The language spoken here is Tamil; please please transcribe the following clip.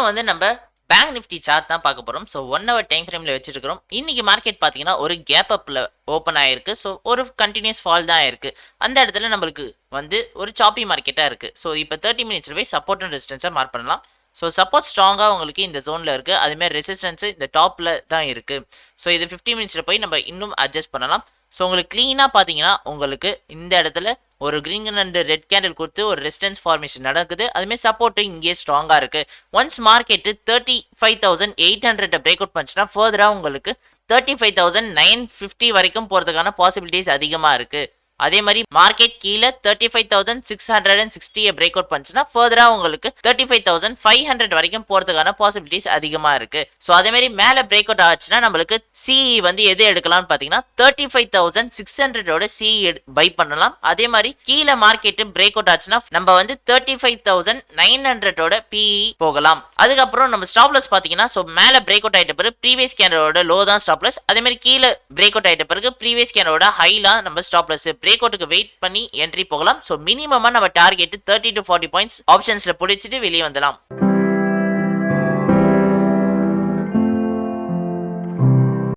வந்து நம்ம பேங்க் நிஃப்டி சார்ட் தான் பார்க்க போறோம். ஸோ 1 hour டைம் ஃப்ரேம்ல வச்சிருக்கிறோம். இன்னைக்கு மார்க்கெட் பார்த்தீங்கன்னா ஒரு கேப் அப்ல ஓப்பன் ஆயிருக்கு. ஸோ ஒரு கண்டினியூஸ் ஃபால் தான் ஆயிருக்கு. அந்த இடத்துல நம்மளுக்கு வந்து ஒரு சாப்பி மார்க்கெட்டா இருக்கு. ஸோ இப்போ 30 மினிட்ஸ்ல போய் சப்போர்ட் அண்ட் ரெசிஸ்டன்ஸை மார்க் பண்ணலாம். ஸோ சப்போர்ட் ஸ்ட்ராங்காக உங்களுக்கு இந்த ஜோனில் இருக்குது. அதுமாதிரி ரெசிஸ்டன்ஸு இந்த டாப்பில் தான் இருக்குது. ஸோ இது 50 மினிட்ஸில் போய் நம்ம இன்னும் அட்ஜஸ்ட் பண்ணலாம். ஸோ உங்களுக்கு க்ளீனாக பார்த்தீங்கன்னா உங்களுக்கு இந்த இடத்துல ஒரு கிரீன் அண்ட் ரெட் கேண்டில் கொடுத்து ஒரு ரெசிஸ்டன்ஸ் ஃபார்மேஷன் நடக்குது. அதுமாதிரி சப்போர்ட்டு இங்கே ஸ்ட்ராங்காக இருக்குது. ஒன்ஸ் மார்க்கெட்டு 35,800 பிரேக் அவுட் பண்ணிச்சுன்னா ஃபர்தராக உங்களுக்கு 35,950 வரைக்கும் போகிறதுக்கான பாசிபிலிட்டிஸ் அதிகமாக இருக்குது. அதே மாதிரி மார்க்கெட் கீழே 35,660 பிரேக் அவுட் பண்ணுச்சுன்னா ஃபர்தரா உங்களுக்கு 35,500 வரைக்கும் போறதுக்கான பாசிபிலிட்டிஸ் அதிகமா இருக்கு. ஸோ அதே மாதிரி மேல பிரேக் அவுட் ஆச்சுன்னா நம்மளுக்கு சிஇ வந்து எது எடுக்கலாம்னு பாத்தீங்கன்னா 35,600 சிஇ பை பண்ணலாம். அதே மாதிரி கீழே மார்க்கெட் பிரேக் அவுட் ஆச்சுன்னா நம்ம வந்து 35,900 பிஇ போகலாம். அதுக்கப்புறம் நம்ம ஸ்டாப்லஸ் பாத்தீங்கன்னா ஸோ மேல பிரேக் அவுட் ஆயிட்ட பிறகு ப்ரீவியஸ் கேண்டலோட லோ தான் ஸ்டாப்லஸ். அதே மாதிரி கீழே பிரேக் அவுட் ஆயிட்ட பிறகு ப்ரீவியஸ் கேண்டலோட ஹைலாம் நம்ம ஸ்டாப்லஸ் பிரேக் அவுட்டுக்கு வெயிட் பண்ணி என்ட்ரி போகலாம். ஸோ மினிமமா நம்ம டார்கெட் 30 to 40 பாயிண்ட்ஸ் ஆப்ஷன்ஸ்ல பிடிச்சிட்டு வெளியே வந்துடலாம்.